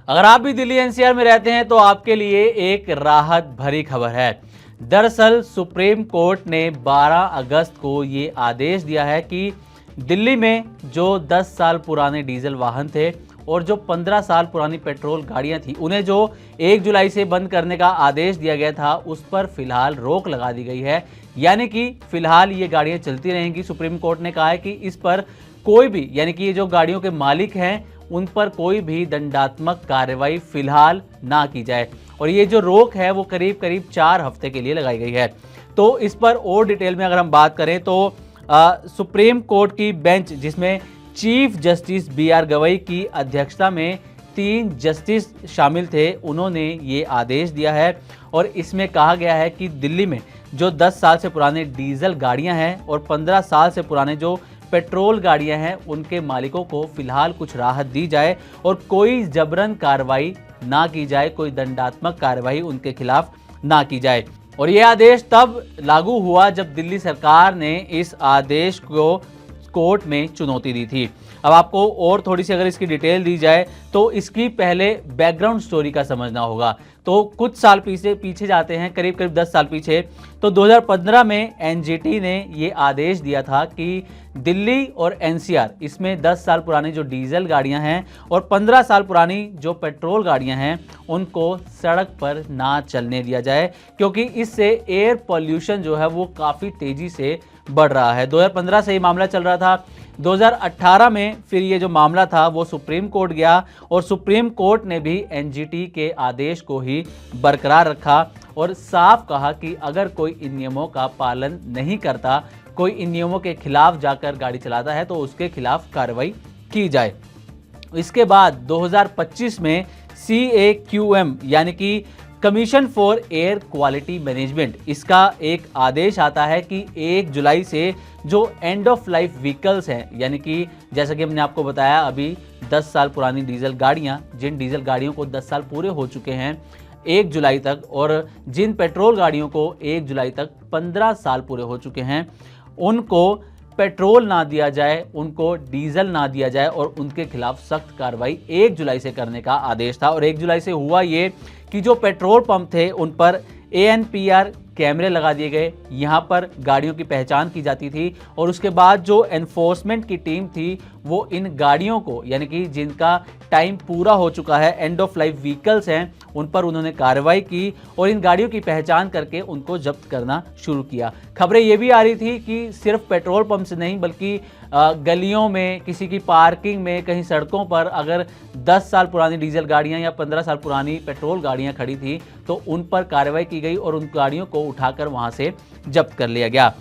अगर आप भी दिल्ली एनसीआर में रहते हैं तो आपके लिए एक राहत भरी खबर है। दरअसल सुप्रीम कोर्ट ने 12 अगस्त को ये आदेश दिया है कि दिल्ली में जो 10 साल पुराने डीजल वाहन थे और जो 15 साल पुरानी पेट्रोल गाड़ियां थी, उन्हें जो 1 जुलाई से बंद करने का आदेश दिया गया था, उस पर फिलहाल रोक लगा दी गई है। यानी कि फिलहाल ये गाड़ियां चलती रहेंगी। सुप्रीम कोर्ट ने कहा है कि इस पर कोई भी, यानी कि ये जो गाड़ियों के मालिक हैं, उन पर कोई भी दंडात्मक कार्रवाई फिलहाल ना की जाए। और ये जो रोक है वो करीब करीब 4 हफ्ते के लिए लगाई गई है। तो इस पर और डिटेल में अगर हम बात करें तो सुप्रीम कोर्ट की बेंच, जिसमें चीफ जस्टिस BR गवई की अध्यक्षता में 3 जस्टिस शामिल थे, उन्होंने ये आदेश दिया है। और इसमें कहा गया है कि दिल्ली में जो 10 साल से पुराने डीजल गाड़ियां हैं और 15 साल से पुराने जो पेट्रोल गाड़ियां हैं, उनके मालिकों को फिलहाल कुछ राहत दी जाए और कोई जबरन कार्रवाई ना की जाए, कोई दंडात्मक कार्रवाई उनके खिलाफ ना की जाए। और यह आदेश तब लागू हुआ जब दिल्ली सरकार ने इस आदेश को कोर्ट में चुनौती दी थी। अब आपको और थोड़ी सी अगर इसकी डिटेल दी जाए तो इसकी पहले बैकग्राउंड स्टोरी का समझना होगा। तो कुछ साल पीछे जाते हैं, करीब करीब 10 साल पीछे। तो 2015 में NGT ने ये आदेश दिया था कि दिल्ली और NCR, इसमें 10 साल पुरानी जो डीजल गाड़ियां हैं और 15 साल पुरानी जो पेट्रोल गाड़ियां हैं, उनको सड़क पर ना चलने दिया जाए, क्योंकि इससे एयर पॉल्यूशन जो है वो काफ़ी तेज़ी से बढ़ रहा है। 2015 से ये मामला चल रहा था। 2018 में फिर ये जो मामला था वो सुप्रीम कोर्ट गया और सुप्रीम कोर्ट ने भी NGT के आदेश को ही बरकरार रखा और साफ कहा कि अगर कोई इन नियमों का पालन नहीं करता, कोई इन नियमों के खिलाफ जाकर गाड़ी चलाता है, तो उसके खिलाफ कार्रवाई की जाए। इसके बाद 2025 में CAQM यानी कि commission for air quality management, इसका एक आदेश आता है कि 1 जुलाई से जो एंड ऑफ लाइफ व्हीकल्स हैं, यानी कि जैसा कि हमने आपको बताया अभी 10 साल पुरानी डीजल गाड़ियां, जिन डीजल गाड़ियों को 10 साल पूरे हो चुके हैं 1 जुलाई तक, और जिन पेट्रोल गाड़ियों को 1 जुलाई तक 15 साल पूरे हो चुके हैं, उनको पेट्रोल ना दिया जाए, उनको डीजल ना दिया जाए और उनके खिलाफ सख्त कार्रवाई 1 जुलाई से करने का आदेश था। और 1 जुलाई से हुआ ये कि जो पेट्रोल पंप थे उन पर ANPR कैमरे लगा दिए गए, यहाँ पर गाड़ियों की पहचान की जाती थी और उसके बाद जो एनफोर्समेंट की टीम थी वो इन गाड़ियों को, यानी कि जिनका टाइम पूरा हो चुका है, एंड ऑफ लाइफ व्हीकल्स हैं, उन पर उन्होंने कार्रवाई की और इन गाड़ियों की पहचान करके उनको जब्त करना शुरू किया। खबरें ये भी आ रही थी कि सिर्फ पेट्रोल पंप से नहीं, बल्कि गलियों में, किसी की पार्किंग में, कहीं सड़कों पर अगर 10 साल पुरानी डीजल गाड़ियां या 15 साल पुरानी पेट्रोल गाड़ियां खड़ी थी तो उन पर कार्रवाई की गई और उन गाड़ियों को उठाकर वहां से जब्त कर लिया गया।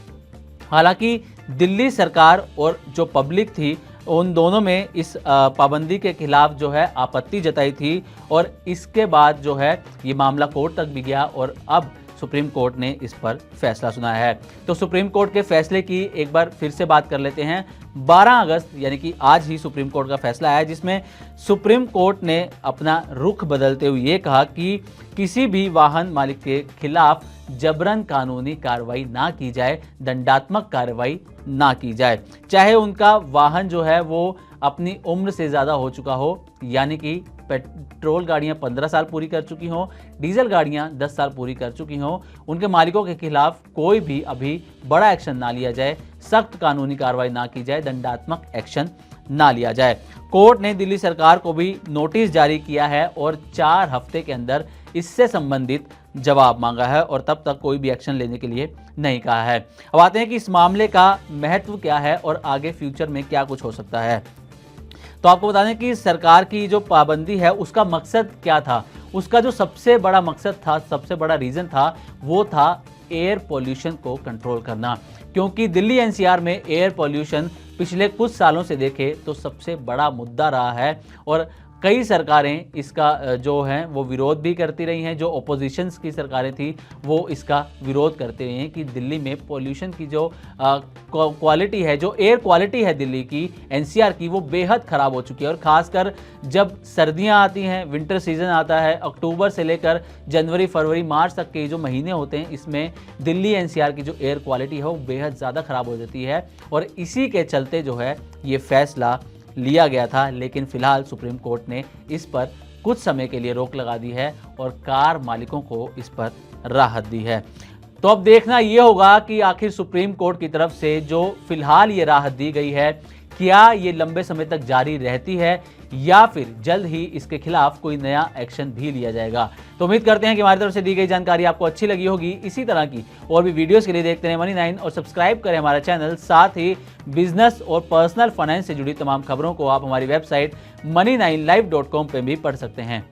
हालांकि दिल्ली सरकार और जो पब्लिक थी, उन दोनों में इस पाबंदी के खिलाफ जो है आपत्ति जताई थी और इसके बाद जो है ये मामला कोर्ट तक भी गया और अब सुप्रीम कोर्ट ने इस पर फैसला सुनाया है। तो सुप्रीम कोर्ट के फैसले की एक बार फिर से बात कर लेते हैं। 12 अगस्त यानी कि आज ही सुप्रीम कोर्ट का फैसला आया, जिसमें सुप्रीम कोर्ट ने अपना रुख बदलते हुए ये कहा कि किसी भी वाहन मालिक के खिलाफ जबरन कानूनी कार्रवाई ना की जाए, दंडात्मक कार्रवाई ना की जाए, चाहे उनका वाहन जो है वो अपनी उम्र से ज़्यादा हो चुका हो, यानी कि पेट्रोल गाड़ियां 15 साल पूरी कर चुकी हों, डीजल गाड़ियां 10 साल पूरी कर चुकी हों, उनके मालिकों के खिलाफ कोई भी अभी बड़ा एक्शन ना लिया जाए, सख्त कानूनी कार्रवाई ना की जाए, दंडात्मक एक्शन ना लिया जाए। कोर्ट ने दिल्ली सरकार को भी नोटिस जारी किया है और 4 हफ्ते के अंदर इससे संबंधित जवाब मांगा है और तब तक कोई भी एक्शन लेने के लिए नहीं कहा है। अब आते हैं कि इस मामले का महत्व क्या है और आगे फ्यूचर में क्या कुछ हो सकता है। तो आपको बता दें कि सरकार की जो पाबंदी है उसका मकसद क्या था। उसका जो सबसे बड़ा मकसद था, सबसे बड़ा रीज़न था, वो था एयर पोल्यूशन को कंट्रोल करना, क्योंकि दिल्ली NCR में एयर पोल्यूशन पिछले कुछ सालों से देखें तो सबसे बड़ा मुद्दा रहा है और कई सरकारें इसका जो है वो विरोध भी करती रही हैं। जो ओपोजिशंस की सरकारें थी वो इसका विरोध करते रही हैं कि दिल्ली में पोल्यूशन की जो क्वालिटी है, जो एयर क्वालिटी है दिल्ली की, NCR की, वो बेहद ख़राब हो चुकी है। और ख़ासकर जब सर्दियां आती हैं, विंटर सीजन आता है, अक्टूबर से लेकर जनवरी, फरवरी, मार्च तक के जो महीने होते हैं, इसमें दिल्ली NCR की जो एयर क्वालिटी है वो बेहद ज़्यादा ख़राब हो जाती है और इसी के चलते जो है ये फैसला लिया गया था। लेकिन फिलहाल सुप्रीम कोर्ट ने इस पर कुछ समय के लिए रोक लगा दी है और कार मालिकों को इस पर राहत दी है। तो अब देखना यह होगा कि आखिर सुप्रीम कोर्ट की तरफ से जो फिलहाल ये राहत दी गई है, क्या ये लंबे समय तक जारी रहती है या फिर जल्द ही इसके खिलाफ कोई नया एक्शन भी लिया जाएगा। तो उम्मीद करते हैं कि हमारी तरफ से दी गई जानकारी आपको अच्छी लगी होगी। इसी तरह की और भी वीडियोस के लिए देखते रहे मनी9 और सब्सक्राइब करें हमारा चैनल। साथ ही बिजनेस और पर्सनल फाइनेंस से जुड़ी तमाम खबरों को आप हमारी वेबसाइट money9live.com पे भी पढ़ सकते हैं।